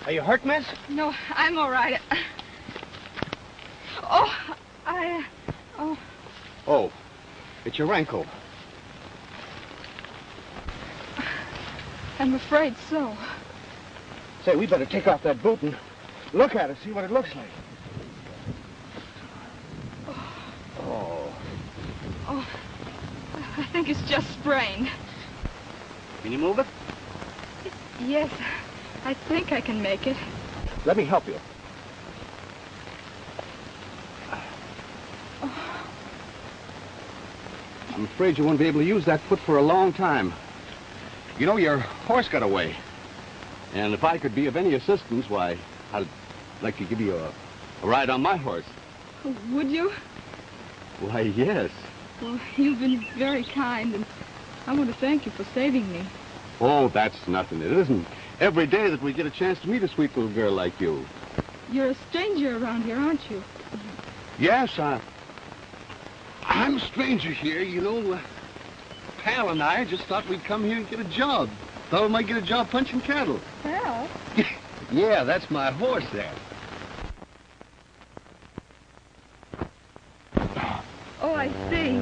Are you hurt, miss? No, I'm all right. Oh, it's your ankle. I'm afraid so. Say, we better take off that boot and look at it, see what it looks like. Oh. Oh, I think it's just sprained. Can you move it? Yes, I think I can make it. Let me help you. I'm afraid you won't be able to use that foot for a long time. You know, your horse got away. And if I could be of any assistance, why, I'd like to give you a ride on my horse. Would you? Why, yes. Well, you've been very kind, and I want to thank you for saving me. Oh, that's nothing. It isn't every day that we get a chance to meet a sweet little girl like you. You're a stranger around here, aren't you? Yes, I'm a stranger here. You know, Pal and I just thought we'd come here and get a job. Thought we might get a job punching cattle. Pal? Yeah, that's my horse there. Oh, I see.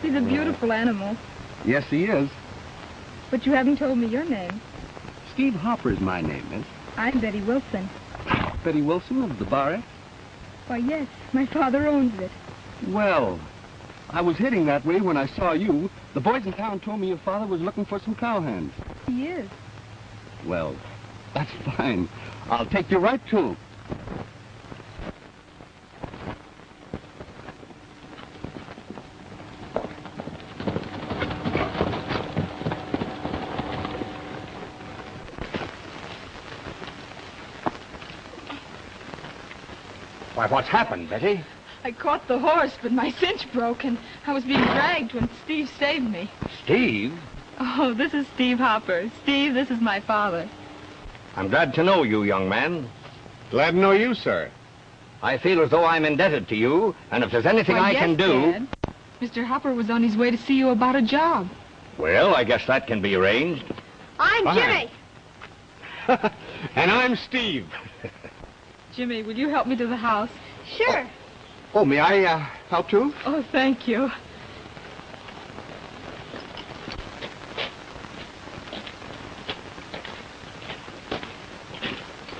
He's a beautiful animal. Yes, he is. But you haven't told me your name. Steve Hopper's my name, miss. I'm Betty Wilson. Betty Wilson of the Bar? Why, yes. My father owns it. Well, I was heading that way when I saw you. The boys in town told me your father was looking for some cowhands. He is. Well, that's fine. I'll take you right to him. Why, what's happened, Betty? I caught the horse, but my cinch broke, and I was being dragged when Steve saved me. Steve? Oh, this is Steve Hopper. Steve, this is my father. I'm glad to know you, young man. Glad to know you, sir. I feel as though I'm indebted to you, and if there's anything Why, I yes, can do... Dad. Mr. Hopper was on his way to see you about a job. Well, I guess that can be arranged. I'm Fine. Jimmy. And I'm Steve. Jimmy, will you help me to the house? Sure. Oh, may I help too? Oh, thank you.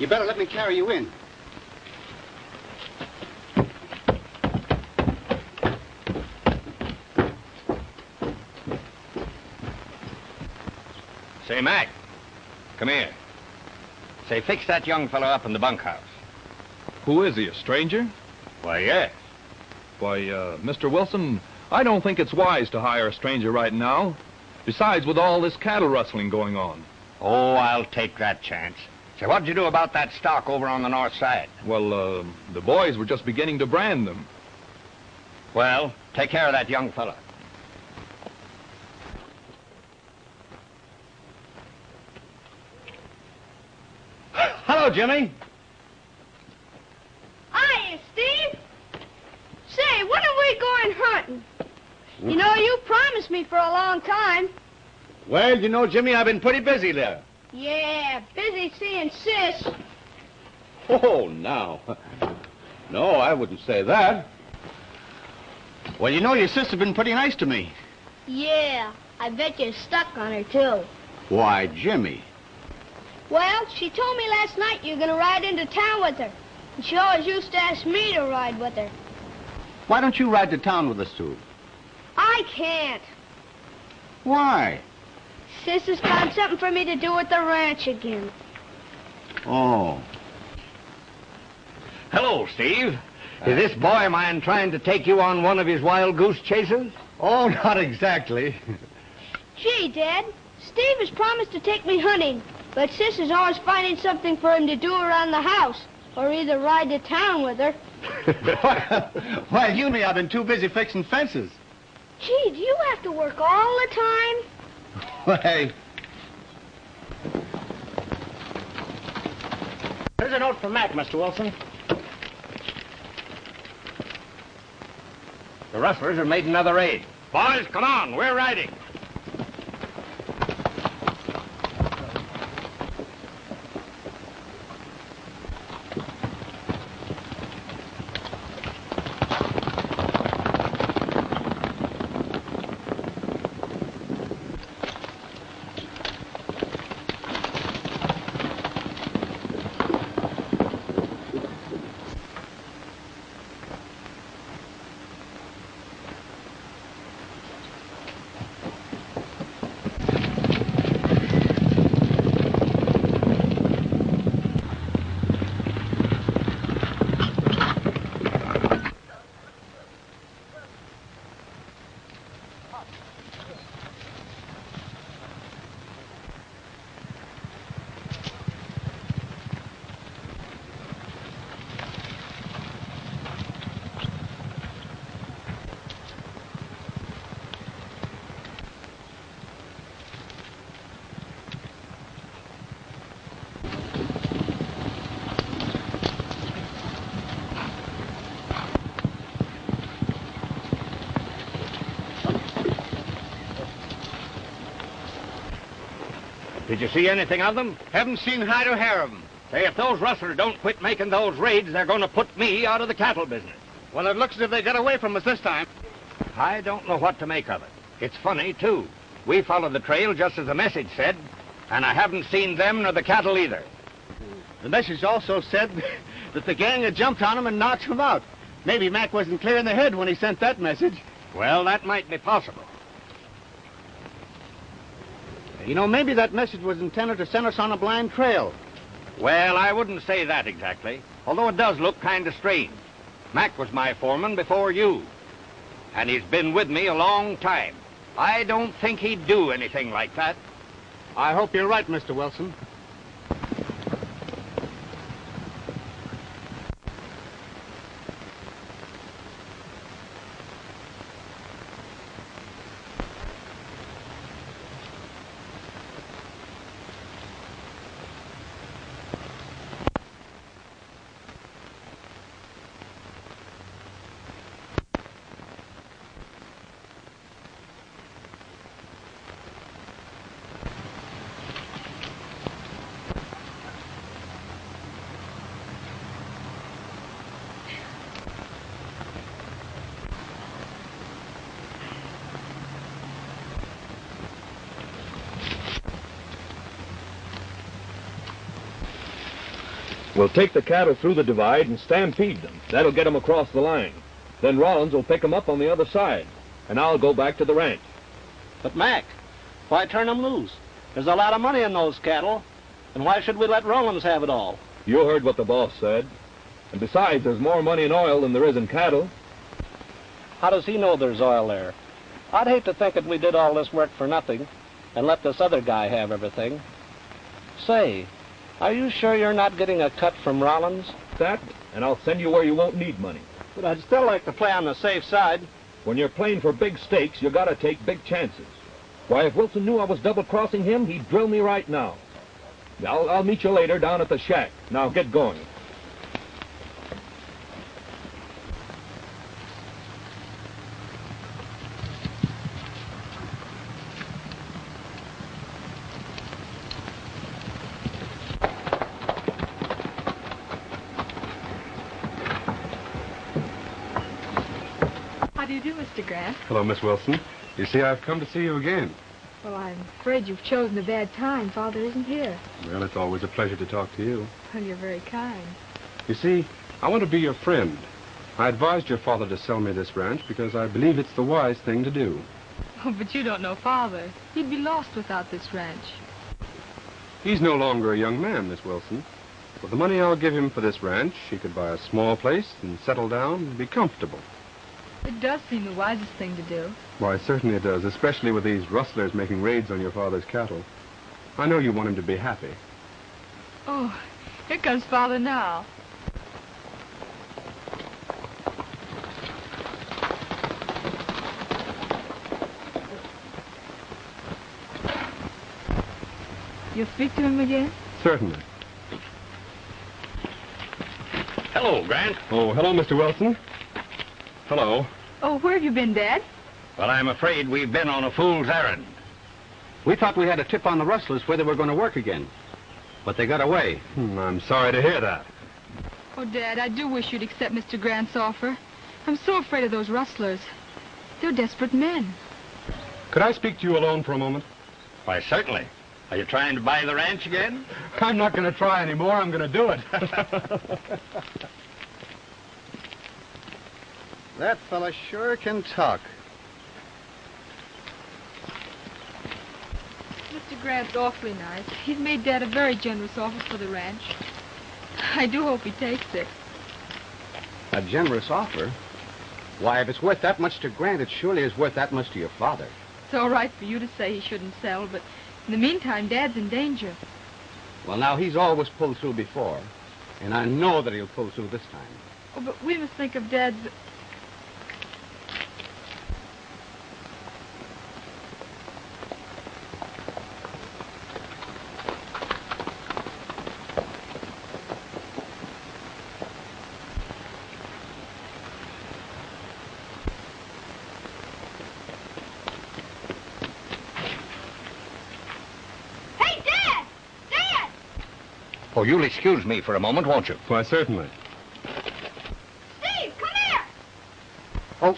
You better let me carry you in. Say, Mac, come here. Say, fix that young fellow up in the bunkhouse. Who is he, a stranger? Why, yes. Why, Mr. Wilson, I don't think it's wise to hire a stranger right now. Besides, with all this cattle rustling going on. Oh, I'll take that chance. Say, what'd you do about that stock over on the north side? Well, the boys were just beginning to brand them. Well, take care of that young fella. Hello, Jimmy. Hiya, Steve. Say, when are we going hunting? You know, you promised me for a long time. Well, you know, Jimmy, I've been pretty busy there. Yeah, busy seeing Sis. Oh, now. No, I wouldn't say that. Well, you know, your sister's been pretty nice to me. Yeah, I bet you're stuck on her, too. Why, Jimmy. Well, she told me last night you were going to ride into town with her. And she always used to ask me to ride with her. Why don't you ride to town with us two? I can't. Why? Sis has found something for me to do at the ranch again. Oh. Hello, Steve. Is this boy of mine trying to take you on one of his wild goose chases? Oh, not exactly. Gee, Dad, Steve has promised to take me hunting, but Sis is always finding something for him to do around the house, or either ride to town with her. Why, you me, I've been too busy fixing fences. Gee, do you have to work all the time? Why, Here's a note from Mac, Mr. Wilson. The rustlers have made another raid. Boys, come on, we're riding. Did you see anything of them? haven't seen hide or hair of them. Say, if those rustlers don't quit making those raids, they're going to put me out of the cattle business. Well, it looks as if they got away from us this time. I don't know what to make of it. It's funny, too. We followed the trail just as the message said, and I haven't seen them nor the cattle either. The message also said that the gang had jumped on him and knocked him out. Maybe Mac wasn't clear in the head when he sent that message. Well, that might be possible. You know, maybe that message was intended to send us on a blind trail. Well, I wouldn't say that exactly, although it does look kind of strange. Mac was my foreman before you, and he's been with me a long time. I don't think he'd do anything like that. I hope you're right, Mr. Wilson. We'll take the cattle through the divide and stampede them. That'll get them across the line. Then Rollins will pick them up on the other side, and I'll go back to the ranch. But, Mac, why turn them loose? There's a lot of money in those cattle, and why should we let Rollins have it all? You heard what the boss said. And besides, there's more money in oil than there is in cattle. How does he know there's oil there? I'd hate to think that we did all this work for nothing and let this other guy have everything. Say, are you sure you're not getting a cut from Rollins? That, and I'll send you where you won't need money. But I'd still like to play on the safe side. When you're playing for big stakes, you gotta take big chances. Why, if Wilson knew I was double-crossing him, he'd drill me right now. I'll meet you later down at the shack. Now, get going. How do you do, Mr. Grant? Hello, Miss Wilson. You see, I've come to see you again. Well, I'm afraid you've chosen a bad time. Father isn't here. Well, it's always a pleasure to talk to you. Well, you're very kind. You see, I want to be your friend. I advised your father to sell me this ranch because I believe it's the wise thing to do. Oh, but you don't know Father. He'd be lost without this ranch. He's no longer a young man, Miss Wilson. With the money I'll give him for this ranch, he could buy a small place and settle down and be comfortable. It does seem the wisest thing to do. Why, it certainly does, especially with these rustlers making raids on your father's cattle. I know you want him to be happy. Oh, here comes Father now. You'll speak to him again? Certainly. Hello, Grant. Oh, hello, Mr. Wilson. Hello. Oh, where have you been, Dad? Well, I'm afraid we've been on a fool's errand. We thought we had a tip on the rustlers where they were going to work again. But they got away. I'm sorry to hear that. Oh, Dad, I do wish you'd accept Mr. Grant's offer. I'm so afraid of those rustlers. They're desperate men. Could I speak to you alone for a moment? Why, certainly. Are you trying to buy the ranch again? I'm not going to try anymore. I'm going to do it. That fella sure can talk. Mr. Grant's awfully nice. He's made Dad a very generous offer for the ranch. I do hope he takes it. A generous offer? Why, if it's worth that much to Grant, it surely is worth that much to your father. It's all right for you to say he shouldn't sell, but in the meantime, Dad's in danger. Well, now, he's always pulled through before, and I know that he'll pull through this time. Oh, but we must think of Dad's... Oh, you'll excuse me for a moment, won't you? Why, certainly. Steve, come here! Oh,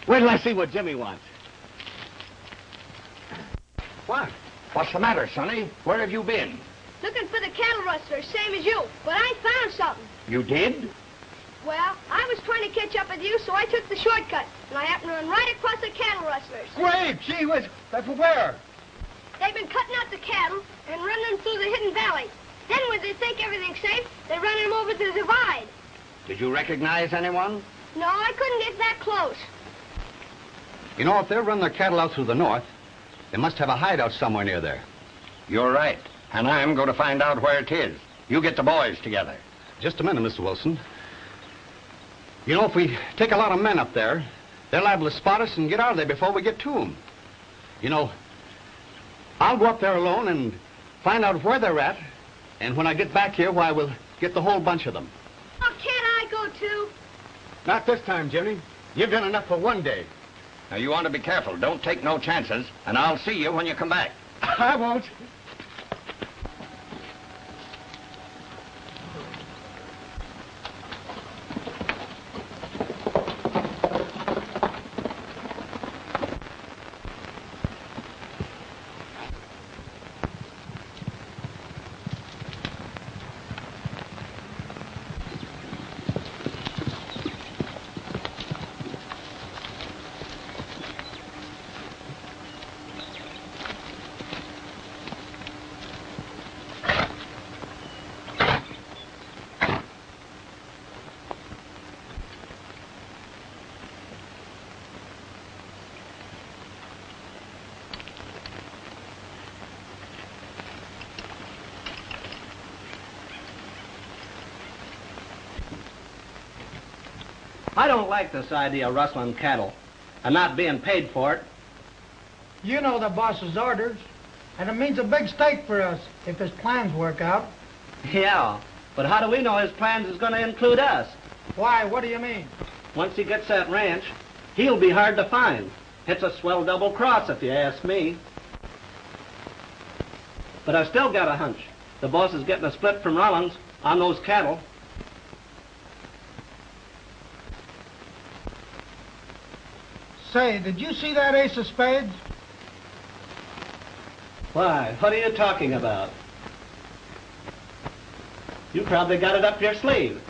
wait till I see what Jimmy wants. What? What's the matter, Sonny? Where have you been? Looking for the cattle rustlers, same as you. But I found something. You did? Well, I was trying to catch up with you, so I took the shortcut. And I happened to run right across the cattle rustlers. Great! Gee whiz! Where? They've been cutting out the cattle and running them through the hidden valley. Then when they think everything's safe, they run them over to the divide. Did you recognize anyone? No, I couldn't get that close. You know, if they're running their cattle out through the north, they must have a hideout somewhere near there. You're right. And I'm going to find out where it is. You get the boys together. Just a minute, Mr. Wilson. You know, if we take a lot of men up there, they're liable to spot us and get out of there before we get to them. You know, I'll go up there alone and find out where they're at, and when I get back here, why, we'll get the whole bunch of them. Oh, can't I go too? Not this time, Jimmy. You've done enough for one day. Now, you want to be careful. Don't take no chances, and I'll see you when you come back. I won't. I don't like this idea of rustling cattle and not being paid for it. You know the boss's orders, and it means a big stake for us if his plans work out. Yeah, but how do we know his plans is going to include us? Why, what do you mean? Once he gets that ranch, he'll be hard to find. It's a swell double cross, if you ask me. But I've still got a hunch. The boss is getting a split from Rollins on those cattle. Say, did you see that ace of spades? Why, what are you talking about? You probably got it up your sleeve.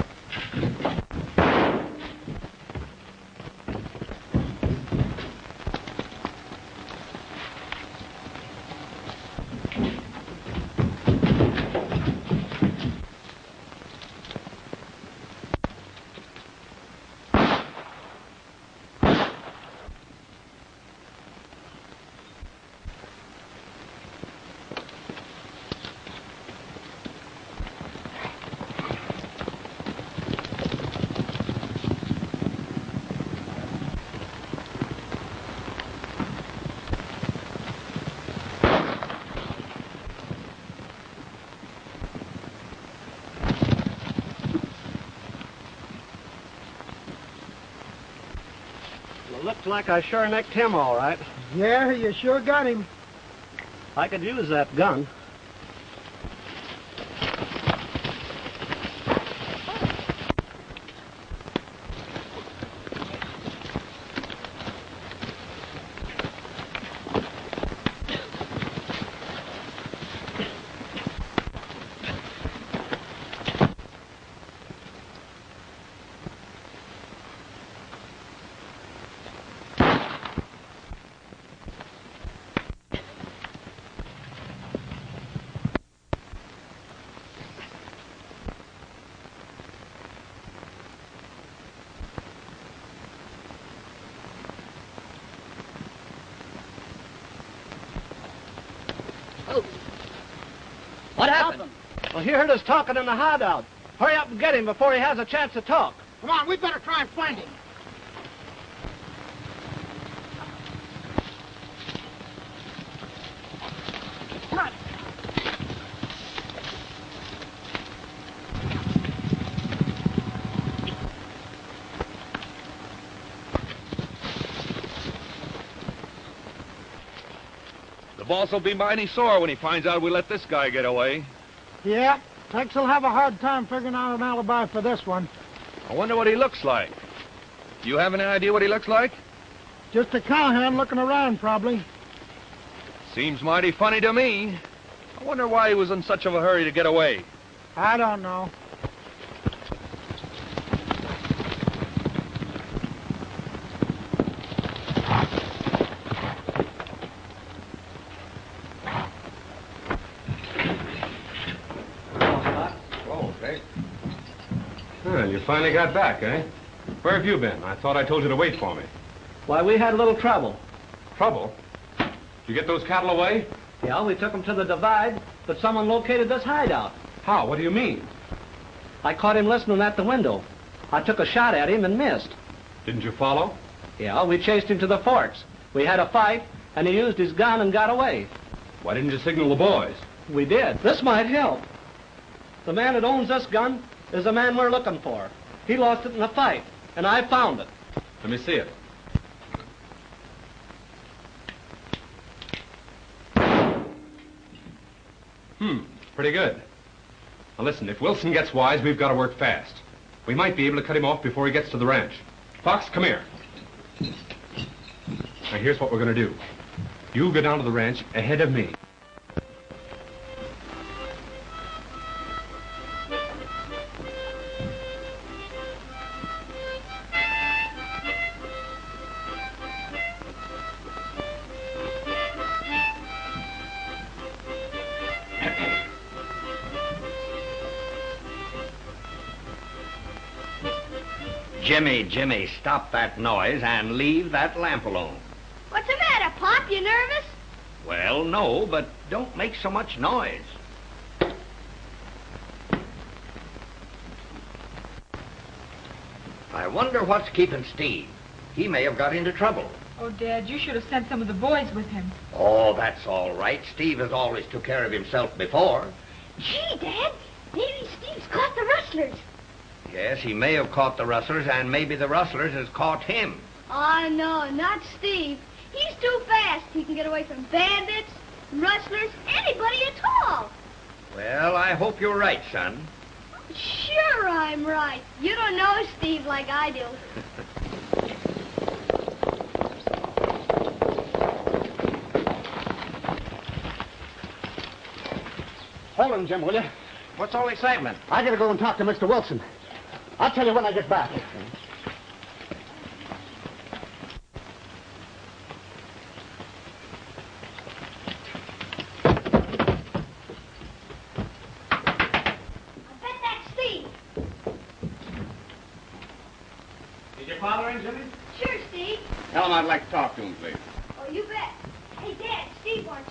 Looks like I sure nicked him all right. Yeah, you sure got him. I could use that gun. What happened? Well, he heard us talking in the hideout. Hurry up and get him before he has a chance to talk. Come on, we better try and find him. The boss will be mighty sore when he finds out we let this guy get away. Yeah, Tex will have a hard time figuring out an alibi for this one. I wonder what he looks like. Do you have any idea what he looks like? Just a cowhand looking around, probably. Seems mighty funny to me. I wonder why he was in such of a hurry to get away. I don't know. Well, you finally got back, eh? Where have you been? I thought I told you to wait for me. Why, we had a little trouble. Trouble? Did you get those cattle away? Yeah, we took him to the divide, but someone located this hideout. How? What do you mean? I caught him listening at the window. I took a shot at him and missed. Didn't you follow? Yeah, we chased him to the forks. We had a fight, and he used his gun and got away. Why didn't you signal the boys? We did. This might help. The man that owns this gun is the man we're looking for. He lost it in a fight, and I found it. Let me see it. Pretty good. Now listen, if Wilson gets wise, we've got to work fast. We might be able to cut him off before he gets to the ranch. Fox, come here. Now here's what we're going to do. You go down to the ranch ahead of me. Jimmy, stop that noise and leave that lamp alone. What's the matter, Pop? You nervous? Well, no, but don't make so much noise. If I wonder what's keeping Steve. He may have got into trouble. Oh, Dad, you should have sent some of the boys with him. Oh, that's all right. Steve has always took care of himself before. Gee, Dad, maybe Steve's caught the rustlers. Yes, he may have caught the rustlers, and maybe the rustlers has caught him. Oh, no, not Steve. He's too fast. He can get away from bandits, rustlers, anybody at all. Well, I hope you're right, son. Sure I'm right. You don't know Steve like I do. Hold him, Jim, will you? What's all the excitement? I gotta go and talk to Mr. Wilson. I'll tell you when I get back. Father in, Jimmy? Sure, Steve. Tell him I'd like to talk to him, please. Oh, you bet. Hey, Dad, Steve wants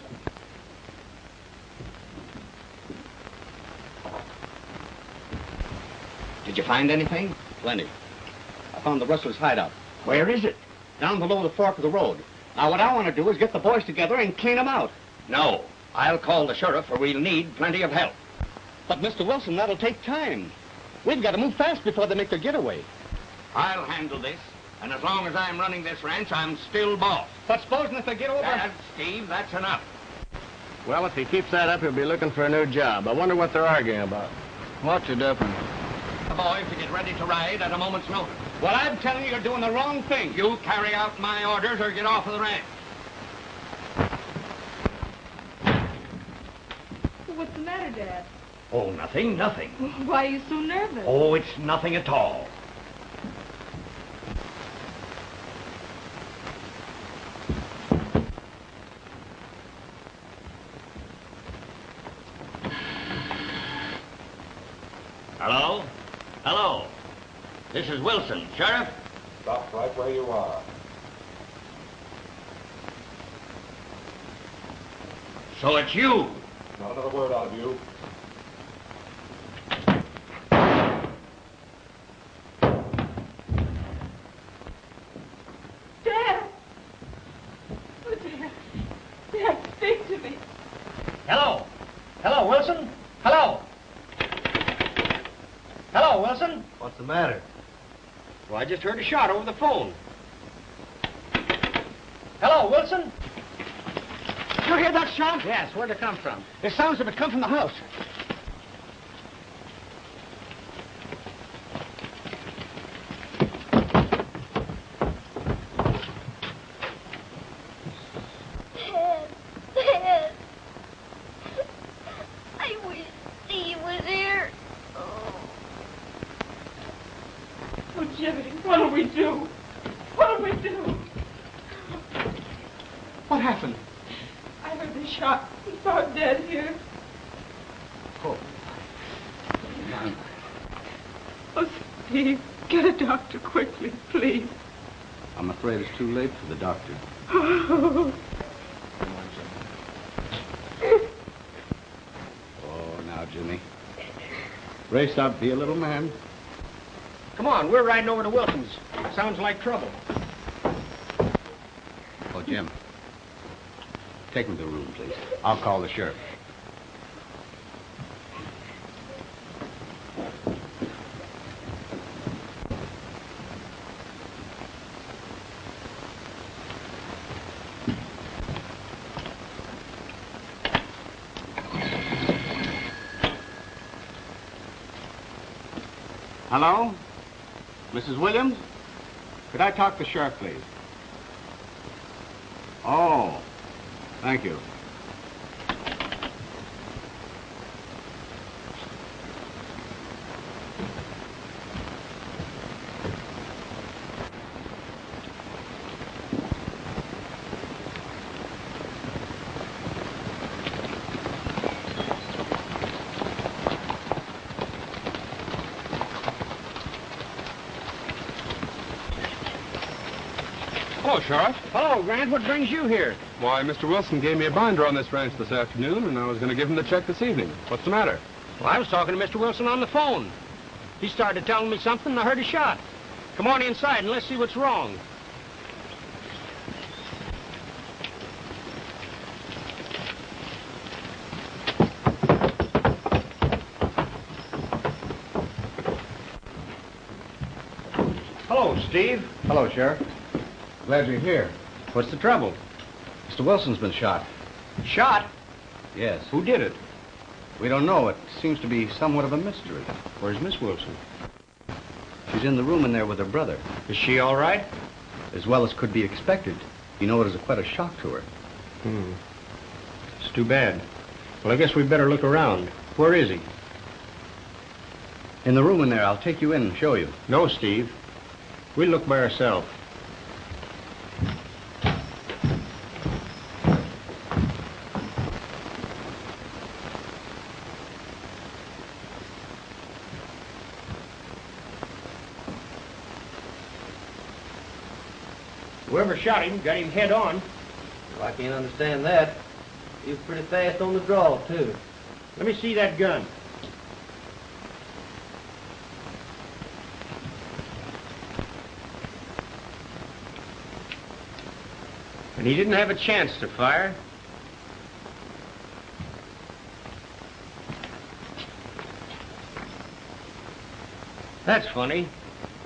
you. Did you find anything? Plenty. I found the rustler's hideout. Where is it? Down below the fork of the road. Now, what I want to do is get the boys together and clean them out. No. I'll call the sheriff, or we'll need plenty of help. But, Mr. Wilson, that'll take time. We've got to move fast before they make their getaway. I'll handle this, and as long as I'm running this ranch, I'm still boss. But supposing if they get over... Steve, that's enough. Well, if he keeps that up, he'll be looking for a new job. I wonder what they're arguing about. What's the difference? The boys to get ready to ride at a moment's notice. Well, I'm telling you, you're doing the wrong thing. You carry out my orders or get off of the ranch. What's the matter, Dad? Oh, nothing, nothing. Why are you so nervous? Oh, it's nothing at all. Hello? Hello. This is Wilson. Sheriff? Stop right where you are. So it's you. Not another word out of you. Dad! Oh, Dad. Dad, speak to me. Hello. Hello, Wilson. Hello. Hello, Wilson. What's the matter? Well, I just heard a shot over the phone. Hello, Wilson. You hear that shot? Yes, where'd it come from? It sounds as if it come from the house. Dad. I wish Steve was here. Oh, Jimmy, what'll we do? What'll we do? What happened? I heard the shot. He found Dad here. Oh. Oh, Steve, get a doctor quickly, please. I'm afraid it's too late for the doctor. Oh. Oh, now, Jimmy. Brace up, be a little man. Come on, we're riding over to Wilson's. Sounds like trouble. Oh, Jim. Take me to the room, please. I'll call the sheriff. Hello? Mrs. Williams? Could I talk to the sheriff, please? Oh, thank you. Hello, Sheriff. Hello, Grant. What brings you here? Why, Mr. Wilson gave me a binder on this ranch this afternoon, and I was going to give him the check this evening. What's the matter? Well, I was talking to Mr. Wilson on the phone. He started telling me something, and I heard a shot. Come on inside and let's see what's wrong. Hello, Steve. Hello, Sheriff. Glad you're here. What's the trouble? Mr. Wilson's been shot. Shot? Yes. Who did it? We don't know. It seems to be somewhat of a mystery. Where's Miss Wilson? She's in the room in there with her brother. Is she all right? As well as could be expected. You know, it is quite a shock to her. It's too bad. Well, I guess we better look around. Where is he? In the room in there. I'll take you in and show you. No, Steve. We'll look by ourselves. Whoever shot him got him head on. Well, I can't understand that. He was pretty fast on the draw, too. Let me see that gun. And he didn't have a chance to fire. That's funny.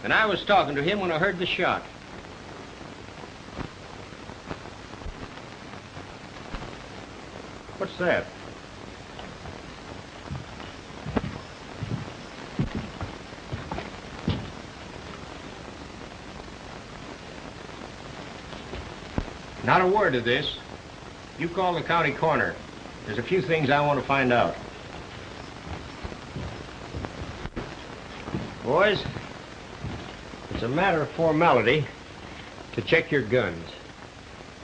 And I was talking to him when I heard the shot. What's that? Not a word of this. You call the county coroner. There's a few things I want to find out. Boys, it's a matter of formality to check your guns.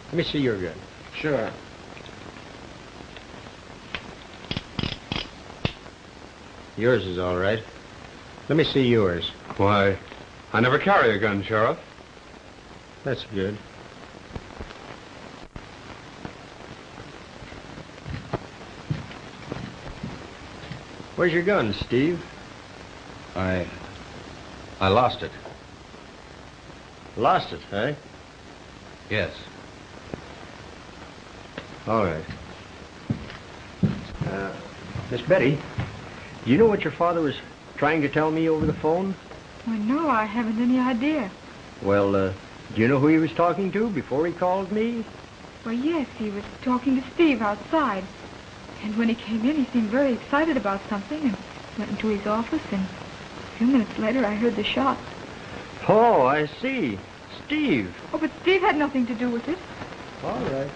Let me see your gun. Sure. Yours is all right. Let me see yours. Why, I never carry a gun, Sheriff. That's good. Where's your gun, Steve? I lost it. Lost it, eh? Yes. All right. Miss Betty, you know what your father was trying to tell me over the phone? Well, no, I haven't any idea. Well, do you know who he was talking to before he called me? Well, yes, he was talking to Steve outside. And when he came in, he seemed very excited about something and went into his office, and a few minutes later I heard the shot. Oh, I see. Steve. Oh, but Steve had nothing to do with it. All right.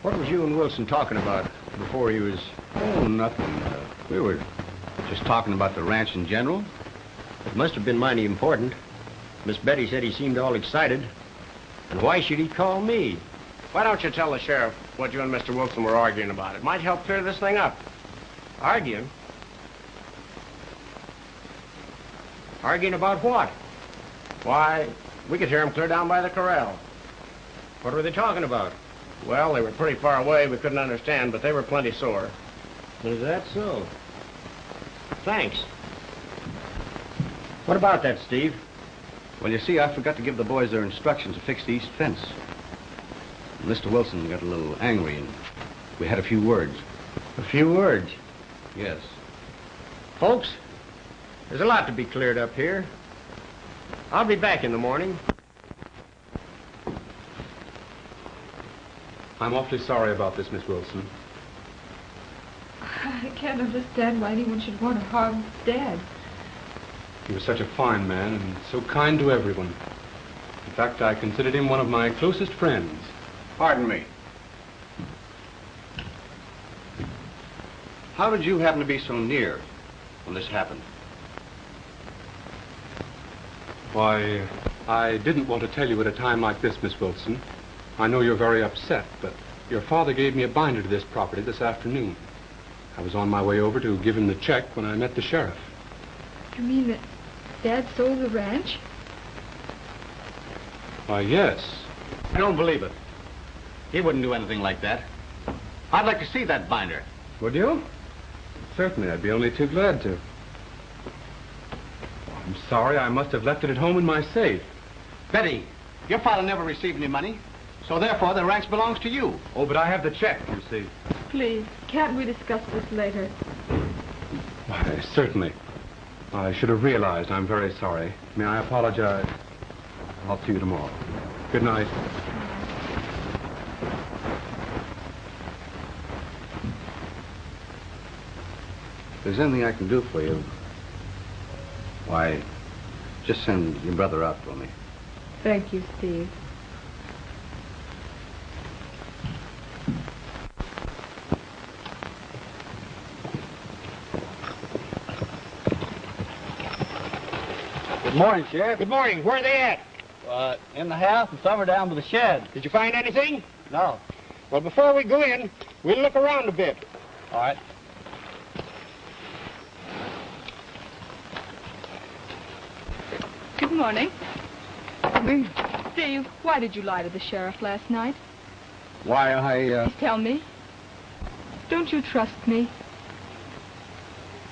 What was you and Wilson talking about before he was... Oh, nothing. We were just talking about the ranch in general. It must have been mighty important. Miss Betty said he seemed all excited. And why should he call me? Why don't you tell the sheriff what you and Mr. Wilson were arguing about? It might help clear this thing up. Arguing? Arguing about what? Why, we could hear him clear down by the corral. What were they talking about? Well, they were pretty far away. We couldn't understand, but they were plenty sore. Is that so? Thanks. What about that, Steve? Well, you see, I forgot to give the boys their instructions to fix the east fence. Mr. Wilson got a little angry, and we had a few words. A few words? Yes. Folks, there's a lot to be cleared up here. I'll be back in the morning. I'm awfully sorry about this, Miss Wilson. I can't understand why anyone should want to harm Dad. He was such a fine man and so kind to everyone. In fact, I considered him one of my closest friends. Pardon me. How did you happen to be so near when this happened? Why, I didn't want to tell you at a time like this, Miss Wilson. I know you're very upset, but your father gave me a binder to this property this afternoon. I was on my way over to give him the check when I met the sheriff. You mean that Dad sold the ranch? Why, yes. I don't believe it. He wouldn't do anything like that. I'd like to see that binder. Would you? Certainly, I'd be only too glad to. sorry. I must have left it at home in my safe. Betty, your father never received any money, so therefore the ranch belongs to you. Oh, but I have the check, you see. Please, can't we discuss this later? Why, certainly. I should have realized. I'm very sorry. May I apologize? I'll see you tomorrow. Good night. If there's anything I can do for you, why, just send your brother out for me. Thank you, Steve. Good morning, Sheriff. Good morning. Where are they at? In the house and some are down by the shed. Did you find anything? No. Well, before we go in, we'll look around a bit. All right. Good morning. Steve, why did you lie to the sheriff last night? Why, Please tell me. Don't you trust me?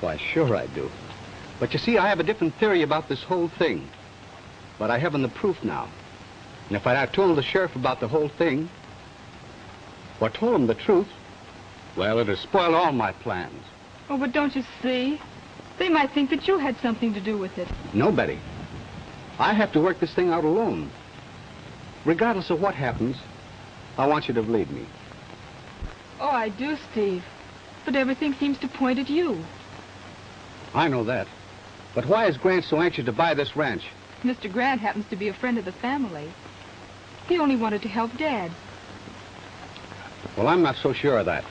Why, sure I do. But you see, I have a different theory about this whole thing. But I haven't the proof now. And if I had told the sheriff about the whole thing, or told him the truth, well, it'd have spoiled all my plans. Oh, but don't you see? They might think that you had something to do with it. No, Betty. I have to work this thing out alone. Regardless of what happens, I want you to believe me. Oh, I do, Steve. But everything seems to point at you. I know that. But why is Grant so anxious to buy this ranch? Mr. Grant happens to be a friend of the family. He only wanted to help Dad. Well, I'm not so sure of that.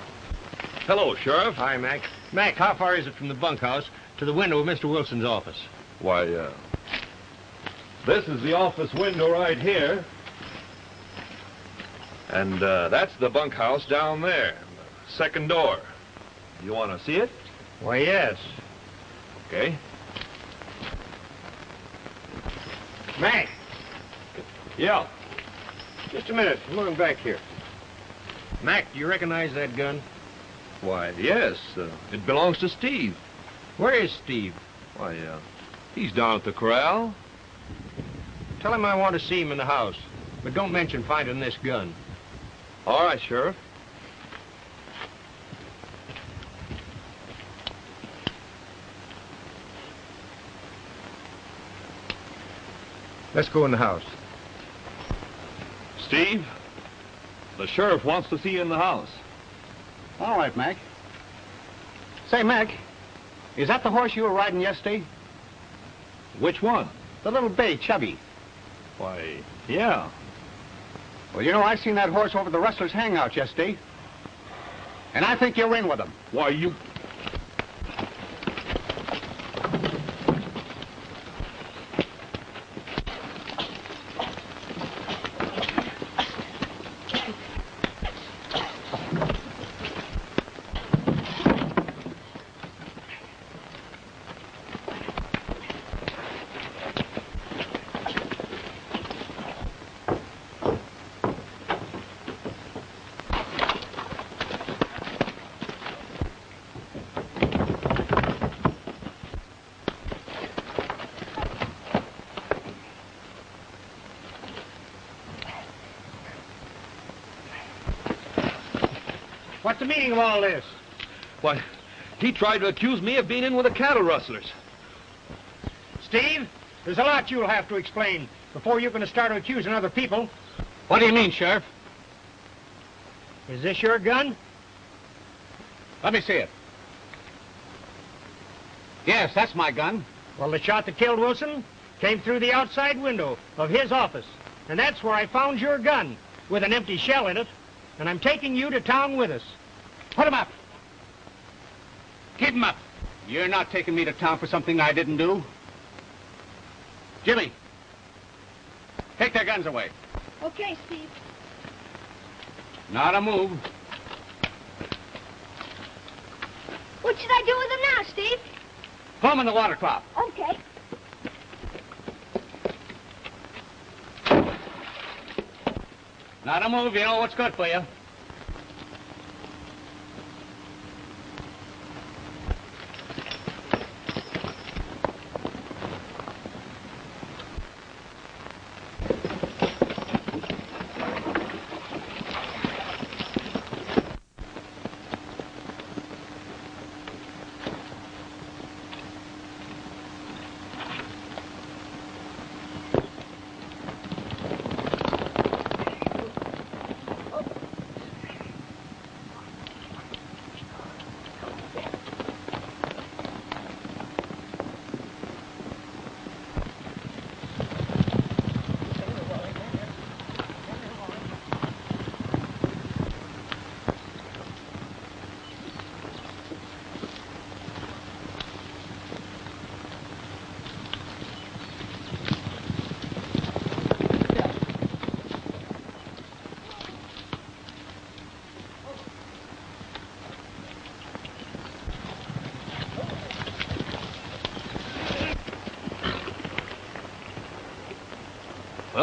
Hello, Sheriff. Hi, Mac. Mac, how far is it from the bunkhouse to the window of Mr. Wilson's office? Why, this is the office window right here. And, that's the bunkhouse down there, the second door. You want to see it? Why, yes. Okay. Mac, Yeah. just a minute. I'm looking back here. Mac, do you recognize that gun? Why, yes. It belongs to Steve. Where is Steve? Why, he's down at the corral. Tell him I want to see him in the house. But don't mention finding this gun. All right, Sheriff. Let's go in the house. Steve, the sheriff wants to see you in the house. All right, Mac. Say, Mac, is that the horse you were riding yesterday? Which one? The little bay, Chubby. Why, yeah. Well, you know, I seen that horse over the Rustlers' hangout yesterday. And I think you're in with them. Why, you... What's the meaning of all this? Why, he tried to accuse me of being in with the cattle rustlers. Steve, there's a lot you'll have to explain before you're going to start accusing other people. What do you mean, Sheriff? Is this your gun? Let me see it. Yes, that's my gun. Well, the shot that killed Wilson came through the outside window of his office. And that's where I found your gun, with an empty shell in it. And I'm taking you to town with us. Put him up. Keep him up. You're not taking me to town for something I didn't do. Jimmy, take their guns away. Okay, Steve. Not a move. What should I do with them now, Steve? Throw them in the water trough. Okay. Not a move. You know what's good for you.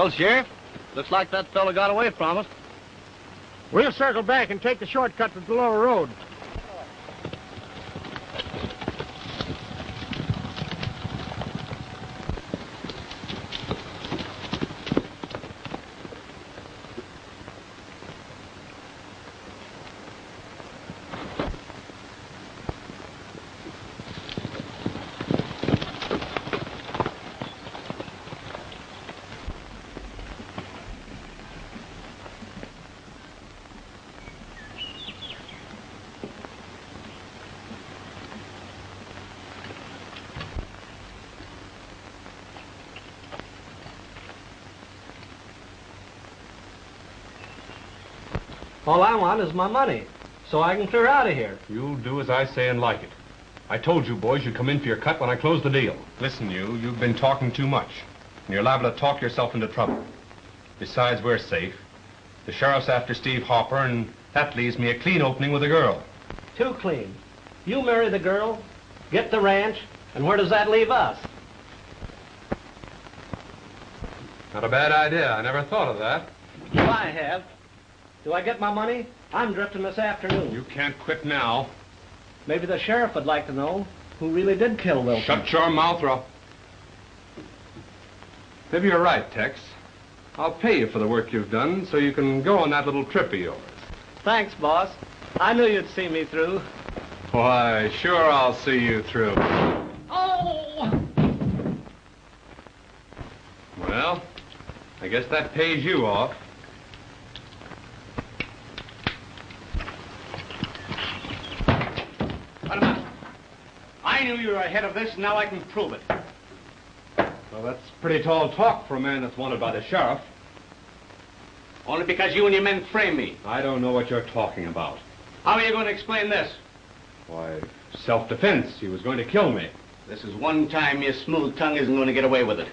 Well, Sheriff, looks like that fella got away from us. We'll circle back and take the shortcut to the lower road. All I want is my money, so I can clear out of here. You'll do as I say and like it. I told you boys you'd come in for your cut when I closed the deal. Listen, you've been talking too much, and you're liable to talk yourself into trouble. Besides, we're safe. The sheriff's after Steve Hopper, and that leaves me a clean opening with a girl. Too clean. You marry the girl, get the ranch, and where does that leave us? Not a bad idea. I never thought of that. I have. Do I get my money? I'm drifting this afternoon. You can't quit now. Maybe the sheriff would like to know who really did kill Wilson. Shut your mouth, or I'll... Maybe you're right, Tex. I'll pay you for the work you've done so you can go on that little trip of yours. Thanks, boss. I knew you'd see me through. Why, sure I'll see you through. Oh! Well, I guess that pays you off. What about it? I knew you were ahead of this, and now I can prove it. Well, that's pretty tall talk for a man that's wanted by the sheriff. Only because you and your men framed me. I don't know what you're talking about. How are you going to explain this? Why, self-defense. He was going to kill me. This is one time your smooth tongue isn't going to get away with it.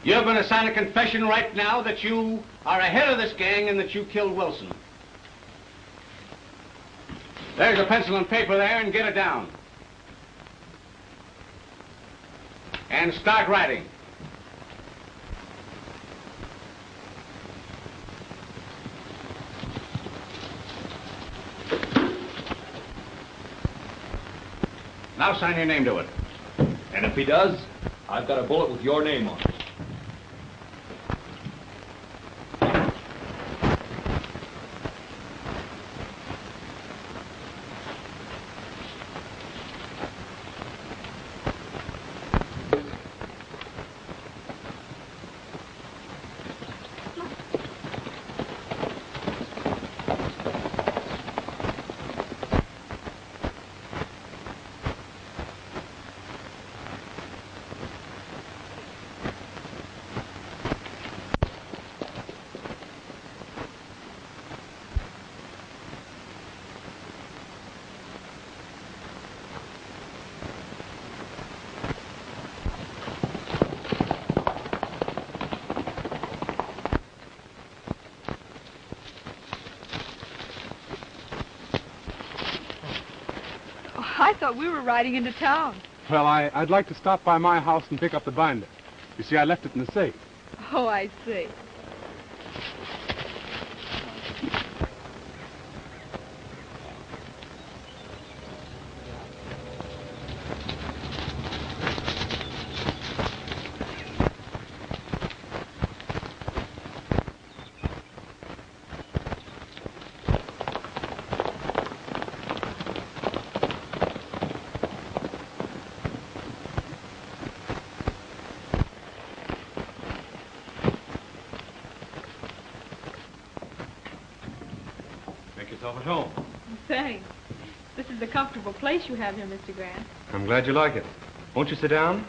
You're going to sign a confession right now that you are ahead of this gang and that you killed Wilson. There's a pencil and paper there, and get it down. And start writing. Now sign your name to it. And if he does, I've got a bullet with your name on it. I thought we were riding into town. Well, I'd like to stop by my house and pick up the binder. You see, I left it in the safe. Oh, I see. Make yourself at home. Thanks. This is a comfortable place you have here, Mr. Grant. I'm glad you like it. Won't you sit down?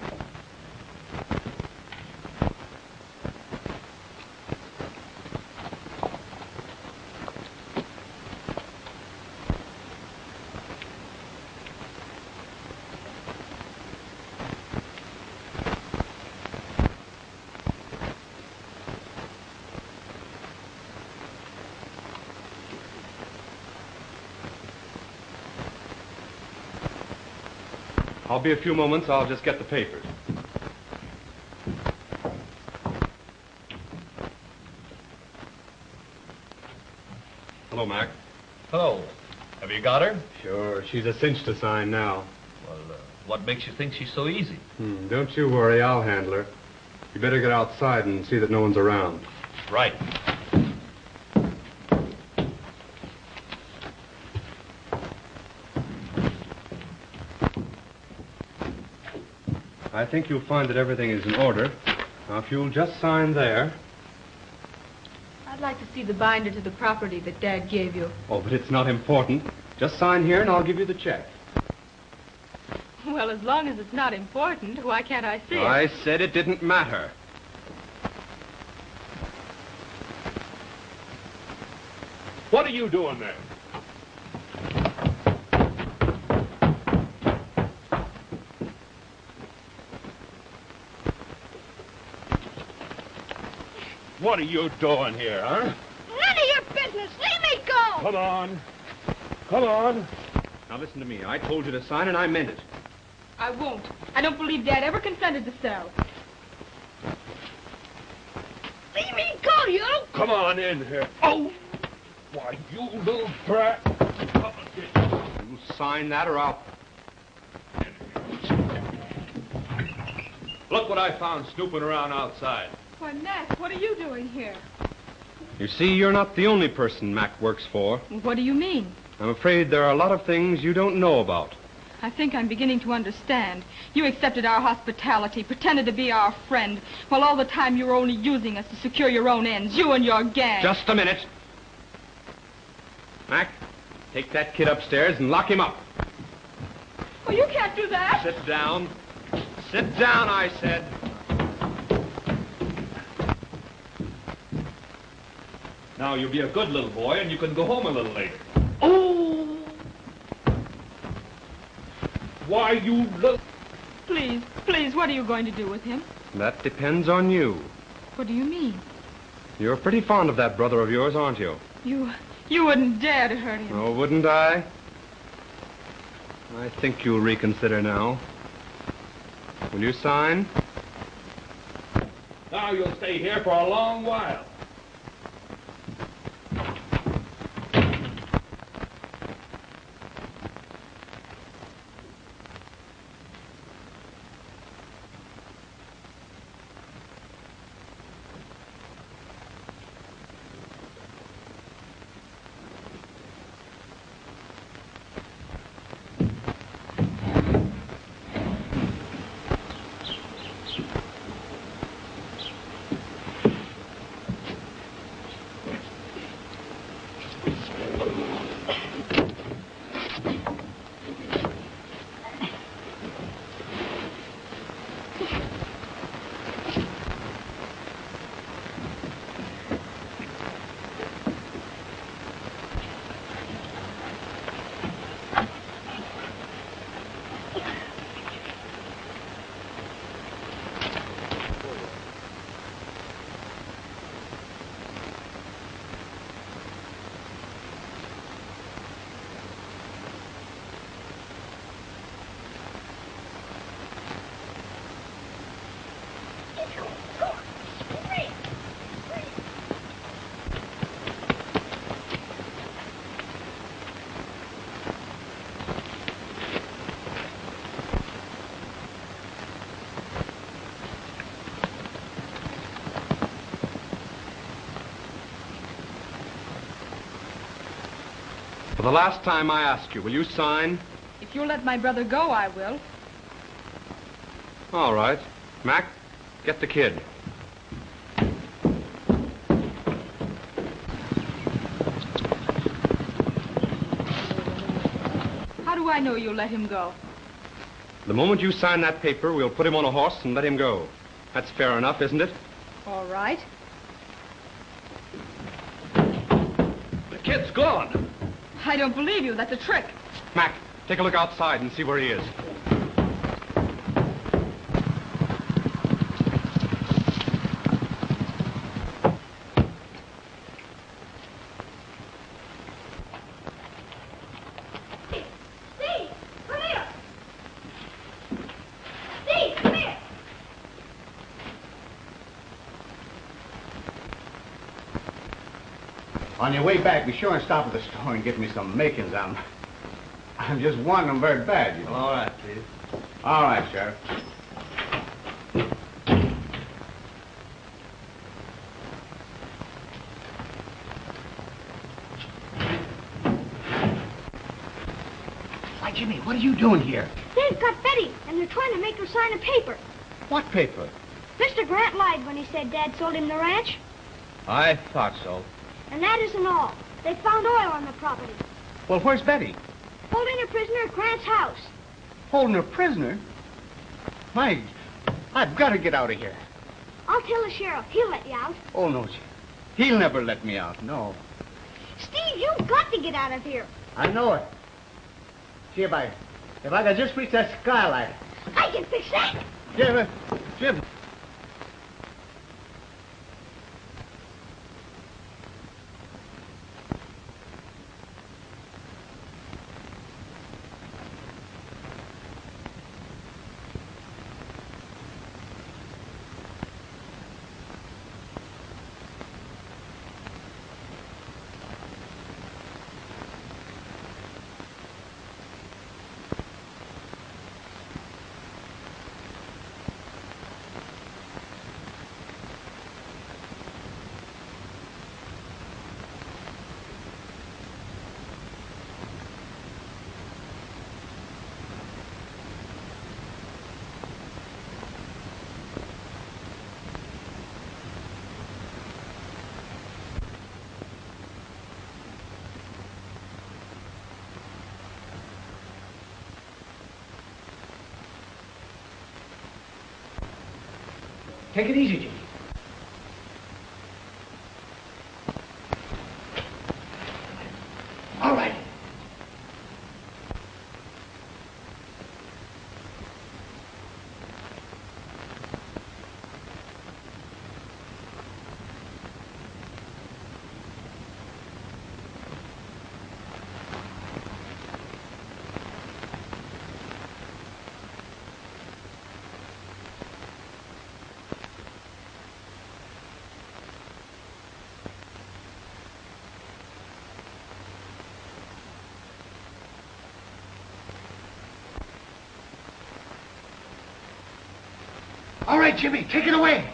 I'll be a few moments. I'll just get the papers. Hello, Mac. Hello. Have you got her? Sure, she's a cinch to sign now. Well, what makes you think she's so easy? Don't you worry, I'll handle her. You better get outside and see that no one's around. Right. I think you'll find that everything is in order. Now, if you'll just sign there. I'd like to see the binder to the property that Dad gave you. Oh, but it's not important. Just sign here and I'll give you the check. Well, as long as it's not important, why can't I see it? I said it didn't matter. What are you doing there? What are you doing here, huh? None of your business. Leave me go. Come on. Come on. Now listen to me. I told you to sign and I meant it. I won't. I don't believe Dad ever consented to sell. Leave me go, you. Come on in here. Oh! Why, you little brat. You sign that or I'll... Look what I found snooping around outside. Why, Mac, what are you doing here? You see, you're not the only person Mac works for. What do you mean? I'm afraid there are a lot of things you don't know about. I think I'm beginning to understand. You accepted our hospitality, pretended to be our friend, while all the time you were only using us to secure your own ends, you and your gang. Just a minute. Mac, take that kid upstairs and lock him up. Oh, you can't do that. Sit down. Sit down, I said. Now, you'll be a good little boy, and you can go home a little later. Oh! Why, you little... Please, please, what are you going to do with him? That depends on you. What do you mean? You're pretty fond of that brother of yours, aren't you? You wouldn't dare to hurt him. Oh, wouldn't I? I think you'll reconsider now. Will you sign? Now you'll stay here for a long while. For the last time I ask you, will you sign? If you'll let my brother go, I will. All right. Mac, get the kid. How do I know you'll let him go? The moment you sign that paper, we'll put him on a horse and let him go. That's fair enough, isn't it? All right. The kid's gone. I don't believe you. That's a trick. Mac, take a look outside and see where he is. Steve, come here. Steve, come here. On your way back, be sure and stop at the store and get me some makings. I'm just wanting them very bad, you know. All right, Chief. All right, Sheriff. Why, Jimmy, what are you doing here? They've got Betty, and they're trying to make her sign a paper. What paper? Mr. Grant lied when he said Dad sold him the ranch. I thought so. And that isn't all. They found oil on the property. Well, where's Betty? Holding a prisoner at Grant's house. Holding her prisoner? Mike, I've got to get out of here. I'll tell the sheriff. He'll let you out. Oh, no, he'll never let me out, no. Steve, you've got to get out of here. I know it. See, if I could just reach that skylight. I can fix that. Jim. Take it easy, Jimmy. All right. All right, Jimmy, take it away.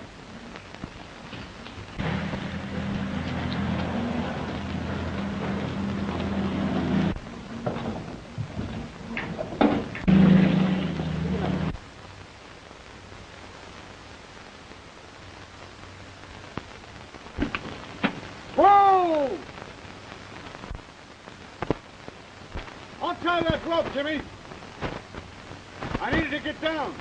Whoa! Untie that rope, Jimmy. I needed to get down.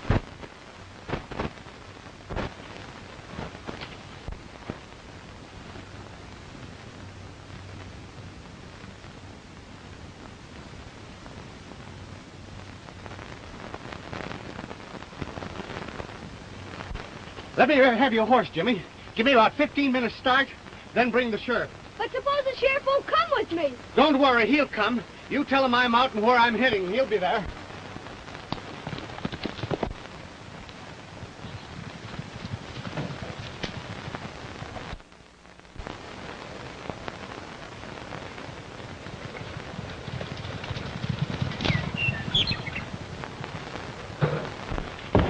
Let me have your horse, Jimmy. Give me about 15 minutes start, then bring the sheriff. But suppose the sheriff won't come with me. Don't worry, he'll come. You tell him I'm out and where I'm heading. He'll be there.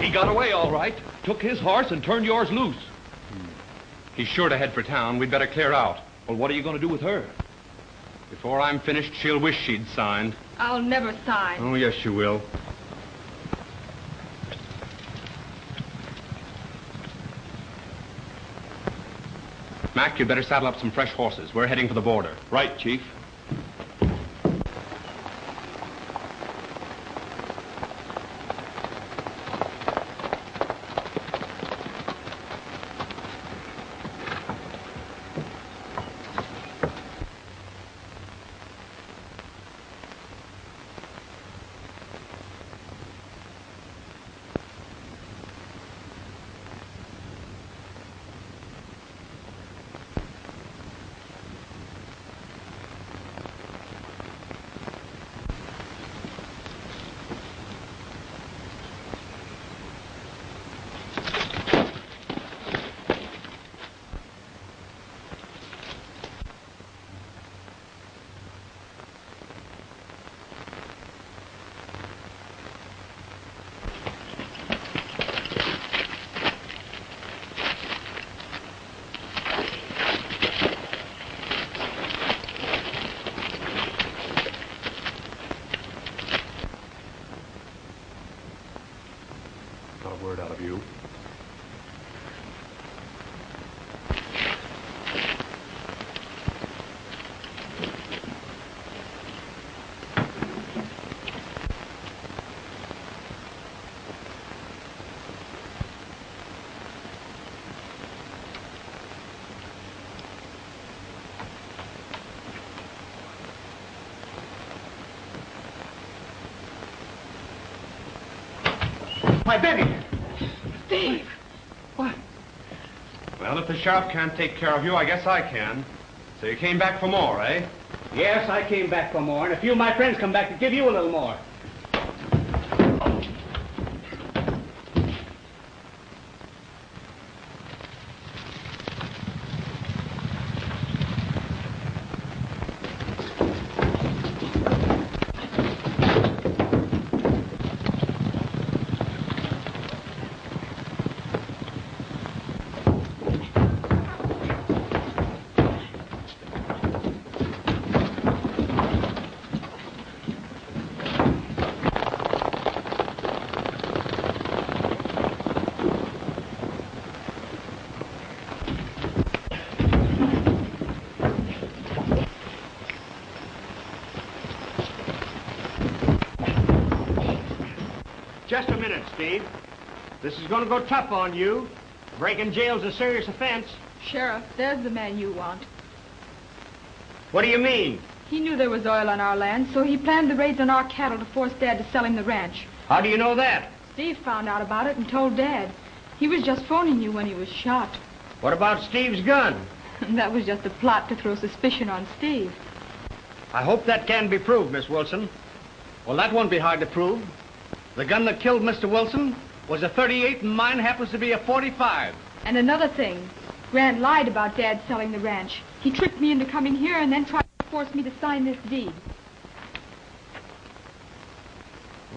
He got away all right. Took his horse and turned yours loose. He's sure to head for town. We'd better clear out. Well, what are you going to do with her? Before I'm finished, she'll wish she'd signed. I'll never sign. Oh, yes, you will. Mac, you'd better saddle up some fresh horses. We're heading for the border. Right, Chief. My baby! Steve! What? Well, if the sheriff can't take care of you, I guess I can. So you came back for more, eh? Yes, I came back for more, and a few of my friends come back to give you a little more. Just a minute, Steve. This is going to go tough on you. Breaking jail's a serious offense. Sheriff, there's the man you want. What do you mean? He knew there was oil on our land, so he planned the raids on our cattle to force Dad to sell him the ranch. How do you know that? Steve found out about it and told Dad. He was just phoning you when he was shot. What about Steve's gun? That was just a plot to throw suspicion on Steve. I hope that can be proved, Miss Wilson. Well, that won't be hard to prove. The gun that killed Mr. Wilson was a .38 and mine happens to be a .45. And another thing, Grant lied about Dad selling the ranch. He tricked me into coming here and then tried to force me to sign this deed.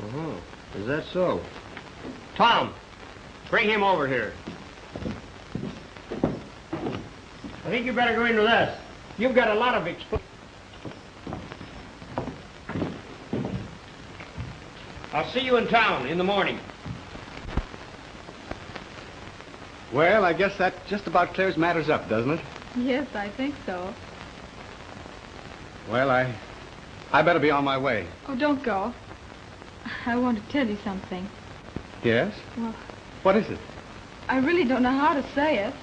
Oh, is that so? Tom, bring him over here. I think you better go in with us. You've got a lot of experience. I'll see you in town in the morning. Well, I guess that just about clears matters up, doesn't it? Yes, I think so. Well, I better be on my way. Oh, don't go. I want to tell you something. Yes? Well, What is it? I really don't know how to say it.